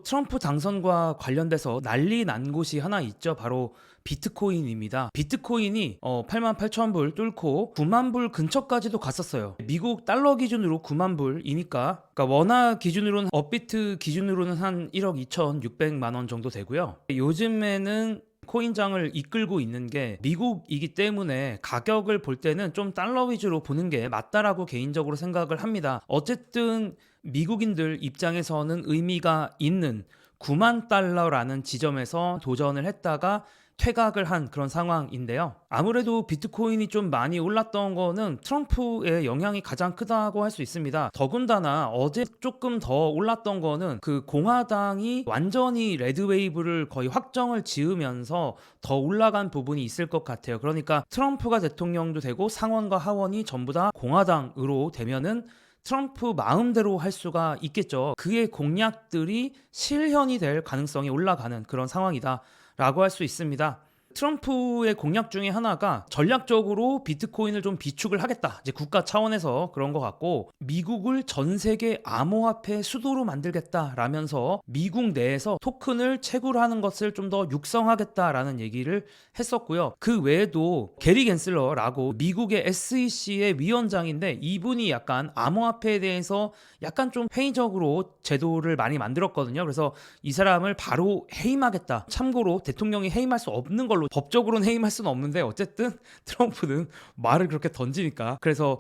트럼프 당선과 관련돼서 난리 난 곳이 하나 있죠. 바로 비트코인입니다. 비트코인이 88,000불 뚫고 9만 불 근처까지도 갔었어요. 미국 달러 기준으로 9만 불이니까, 그러니까 원화 기준으로는, 업비트 기준으로는 한 1억 2,600만 원 정도 되고요. 요즘에는 코인장을 이끌고 있는 게 미국이기 때문에 가격을 볼 때는 좀 달러 위주로 보는 게 맞다라고 개인적으로 생각을 합니다. 어쨌든 미국인들 입장에서는 의미가 있는 9만 달러라는 지점에서 도전을 했다가 퇴각을 한 그런 상황인데요. 아무래도 비트코인이 좀 많이 올랐던 거는 트럼프의 영향이 가장 크다고 할 수 있습니다. 더군다나 어제 조금 더 올랐던 거는 그 공화당이 완전히 레드웨이브를 거의 확정을 지으면서 더 올라간 부분이 있을 것 같아요. 그러니까 트럼프가 대통령도 되고 상원과 하원이 전부 다 공화당으로 되면은 트럼프 마음대로 할 수가 있겠죠. 그의 공약들이 실현이 될 가능성이 올라가는 그런 상황이다 라고 할 수 있습니다. 트럼프의 공약 중에 하나가 전략적으로 비트코인을 좀 비축을 하겠다. 이제 국가 차원에서 그런 것 같고, 미국을 전 세계 암호화폐 수도로 만들겠다라면서 미국 내에서 토큰을 채굴하는 것을 좀 더 육성하겠다라는 얘기를 했었고요. 그 외에도 게리 겐슬러라고 미국의 SEC의 위원장인데, 이분이 약간 암호화폐에 대해서 약간 좀 회의적으로 제도를 많이 만들었거든요. 그래서 이 사람을 바로 해임하겠다. 참고로 대통령이 해임할 수 없는 걸로, 법적으로는 해임할 수는 없는데 어쨌든 트럼프는 말을 그렇게 던지니까, 그래서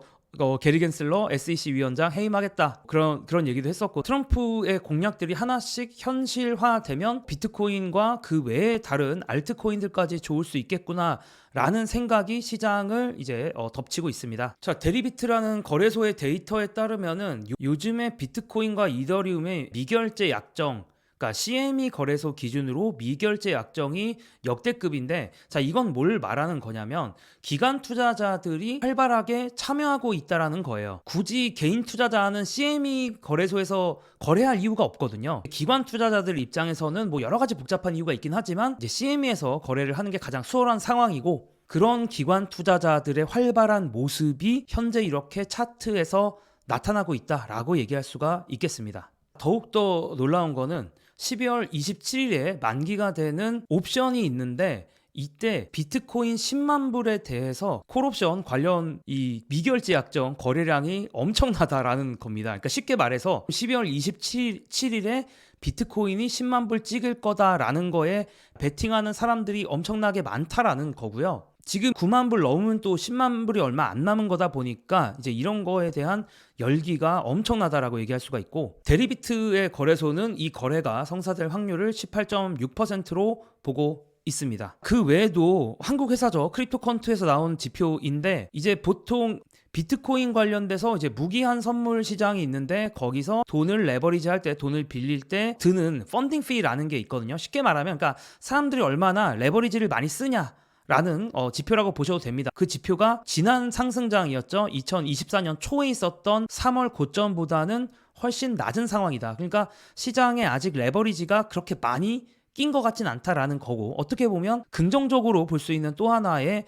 게리 겐슬러 SEC 위원장 해임하겠다, 그런 얘기도 했었고, 트럼프의 공약들이 하나씩 현실화되면 비트코인과 그 외의 다른 알트코인들까지 좋을 수 있겠구나 라는 생각이 시장을 이제 덮치고 있습니다. 자, 데리비트라는 거래소의 데이터에 따르면은 요즘에 비트코인과 이더리움의 미결제 약정, 그러니까 CME 거래소 기준으로 미결제 약정이 역대급인데, 자, 이건 뭘 말하는 거냐면 기관 투자자들이 활발하게 참여하고 있다라는 거예요. 굳이 개인 투자자는 CME 거래소에서 거래할 이유가 없거든요. 기관 투자자들 입장에서는 뭐 여러 가지 복잡한 이유가 있긴 하지만 이제 CME에서 거래를 하는 게 가장 수월한 상황이고, 그런 기관 투자자들의 활발한 모습이 현재 이렇게 차트에서 나타나고 있다라고 얘기할 수가 있겠습니다. 더욱더 놀라운 거는 12월 27일에 만기가 되는 옵션이 있는데, 이때 비트코인 10만 불에 대해서 콜옵션 관련 이 미결제 약정 거래량이 엄청나다라는 겁니다. 그러니까 쉽게 말해서 12월 27일에 비트코인이 10만 불 찍을 거다라는 거에 베팅하는 사람들이 엄청나게 많다라는 거고요. 지금 9만 불 넘으면 또 10만 불이 얼마 안 남은 거다 보니까 이제 이런 거에 대한 열기가 엄청나다라고 얘기할 수가 있고, 데리비트의 거래소는 이 거래가 성사될 확률을 18.6%로 보고 있습니다. 그 외에도 한국 회사죠. 크립토컨트에서 나온 지표인데, 이제 보통 비트코인 관련돼서 이제 무기한 선물 시장이 있는데, 거기서 돈을 레버리지 할 때, 돈을 빌릴 때 드는 펀딩 피라는 게 있거든요. 쉽게 말하면, 그러니까 사람들이 얼마나 레버리지를 많이 쓰냐 라는 지표라고 보셔도 됩니다. 그 지표가 지난 상승장이었죠. 2024년 초에 있었던 3월 고점보다는 훨씬 낮은 상황이다. 그러니까 시장에 아직 레버리지가 그렇게 많이 낀 것 같진 않다라는 거고, 어떻게 보면 긍정적으로 볼 수 있는 또 하나의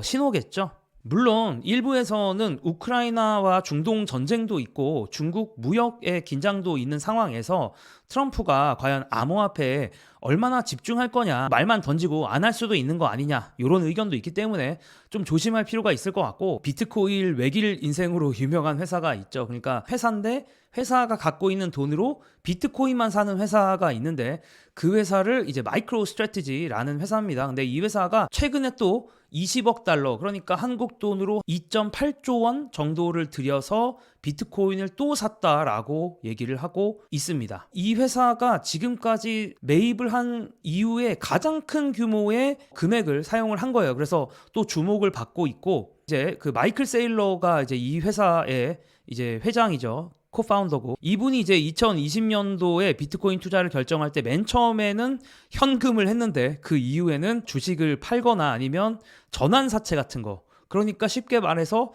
신호겠죠. 물론 일부에서는 우크라이나와 중동 전쟁도 있고 중국 무역의 긴장도 있는 상황에서 트럼프가 과연 암호화폐에 얼마나 집중할 거냐, 말만 던지고 안 할 수도 있는 거 아니냐, 이런 의견도 있기 때문에 좀 조심할 필요가 있을 것 같고, 비트코인 외길 인생으로 유명한 회사가 있죠. 그러니까 회사인데 회사가 갖고 있는 돈으로 비트코인만 사는 회사가 있는데, 그 회사를 이제 마이크로 스트래티지라는 회사입니다. 근데 이 회사가 최근에 또 20억 달러, 그러니까 한국 돈으로 2.8조 원 정도를 들여서 비트코인을 또 샀다라고 얘기를 하고 있습니다. 이 회사가 지금까지 매입을 한 이후에 가장 큰 규모의 금액을 사용을 한 거예요. 그래서 또 주목을 받고 있고, 이제 그 마이클 세일러가 이제 이 회사의 이제 회장이죠. 코파운더고, 이분이 이제 2020년도에 비트코인 투자를 결정할 때 맨 처음에는 현금을 했는데, 그 이후에는 주식을 팔거나 아니면 전환사채 같은 거, 그러니까 쉽게 말해서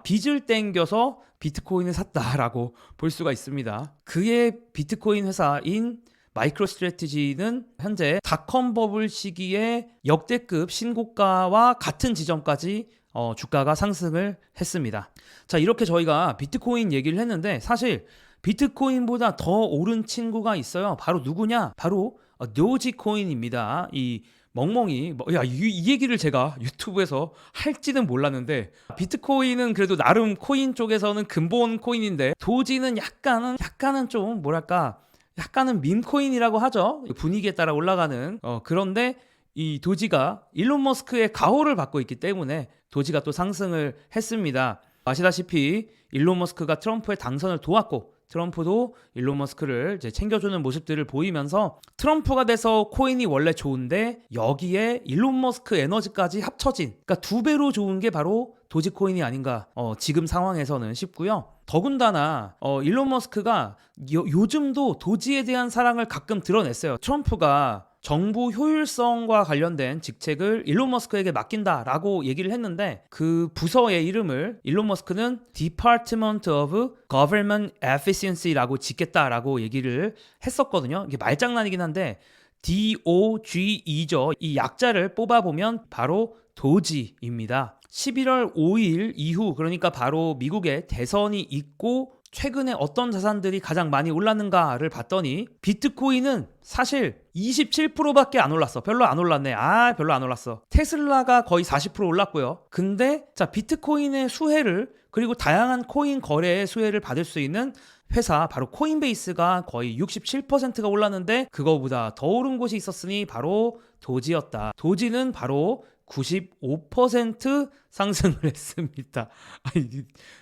빚을 땡겨서 비트코인을 샀다라고 볼 수가 있습니다. 그의 비트코인 회사인 마이크로 스트래티지는 현재 닷컴 버블 시기에 역대급 신고가와 같은 지점까지 주가가 상승을 했습니다. 자, 이렇게 저희가 비트코인 얘기를 했는데, 사실 비트코인보다 더 오른 친구가 있어요. 바로 누구냐? 바로 도지코인입니다. 이 멍멍이 이 얘기를 제가 유튜브에서 할지는 몰랐는데, 비트코인은 그래도 나름 코인 쪽에서는 근본 코인인데 도지는 약간은 좀 뭐랄까, 약간은 밈코인이라고 하죠. 분위기에 따라 올라가는. 그런데 이 도지가 일론 머스크의 가호를 받고 있기 때문에 도지가 또 상승을 했습니다. 아시다시피 일론 머스크가 트럼프의 당선을 도왔고, 트럼프도 일론 머스크를 이제 챙겨주는 모습들을 보이면서 트럼프가 돼서 코인이 원래 좋은데 여기에 일론 머스크 에너지까지 합쳐진, 그러니까 두 배로 좋은 게 바로 도지코인이 아닌가 지금 상황에서는 싶고요. 더군다나 일론 머스크가 요즘도 도지에 대한 사랑을 가끔 드러냈어요. 트럼프가 정부 효율성과 관련된 직책을 일론 머스크에게 맡긴다라고 얘기를 했는데, 그 부서의 이름을 일론 머스크는 Department of Government Efficiency라고 짓겠다라고 얘기를 했었거든요. 이게 말장난이긴 한데 DOGE죠. 이 약자를 뽑아보면 바로 도지입니다. 11월 5일 이후, 그러니까 바로 미국의 대선이 있고 최근에 어떤 자산들이 가장 많이 올랐는가를 봤더니 비트코인은 사실 27%밖에 안 올랐어. 별로 안 올랐네. 별로 안 올랐어. 테슬라가 거의 40% 올랐고요. 근데 자, 비트코인의 수혜를, 그리고 다양한 코인 거래의 수혜를 받을 수 있는 회사, 바로 코인베이스가 거의 67%가 올랐는데, 그거보다 더 오른 곳이 있었으니 바로 도지였다. 도지는 바로 95% 상승을 했습니다.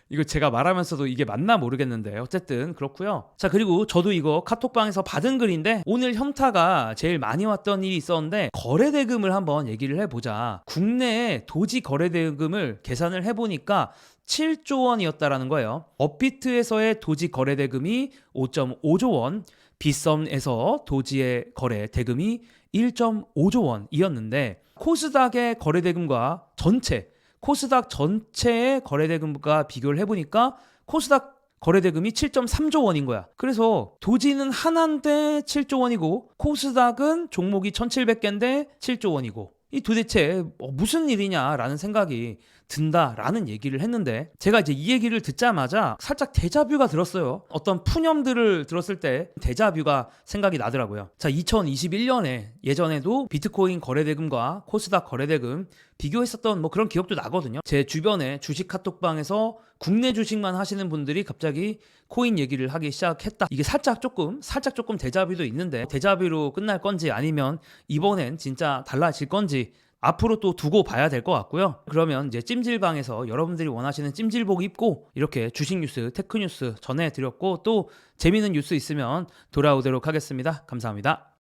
이거 제가 말하면서도 이게 맞나 모르겠는데 어쨌든 그렇고요. 자, 그리고 저도 이거 카톡방에서 받은 글인데, 오늘 현타가 제일 많이 왔던 일이 있었는데 거래대금을 한번 얘기를 해보자. 국내에 도지 거래대금을 계산을 해보니까 7조 원이었다라는 거예요. 업비트에서의 도지 거래대금이 5.5조 원, 빗썸에서 도지의 거래대금이 1.5조 원이었는데, 코스닥의 거래대금과 코스닥 전체의 거래대금과 비교를 해보니까 코스닥 거래대금이 7.3조 원인 거야. 그래서 도지는 하나인데 7조 원이고 코스닥은 종목이 1700개인데 7조 원이고, 이 도대체 무슨 일이냐라는 생각이 든다라는 얘기를 했는데, 제가 이제 이 얘기를 듣자마자 살짝 데자뷰가 들었어요. 어떤 푸념들을 들었을 때 데자뷰가 생각이 나더라고요. 자, 2021년에 예전에도 비트코인 거래대금과 코스닥 거래대금 비교했었던 그런 기억도 나거든요. 제 주변에 주식 카톡방에서 국내 주식만 하시는 분들이 갑자기 코인 얘기를 하기 시작했다. 이게 살짝 조금 데자뷰도 있는데, 데자뷰로 끝날 건지 아니면 이번엔 진짜 달라질 건지 앞으로 또 두고 봐야 될 것 같고요. 그러면 이제 찜질방에서 여러분들이 원하시는 찜질복 입고 이렇게 주식 뉴스, 테크 뉴스 전해드렸고, 또 재미있는 뉴스 있으면 돌아오도록 하겠습니다. 감사합니다.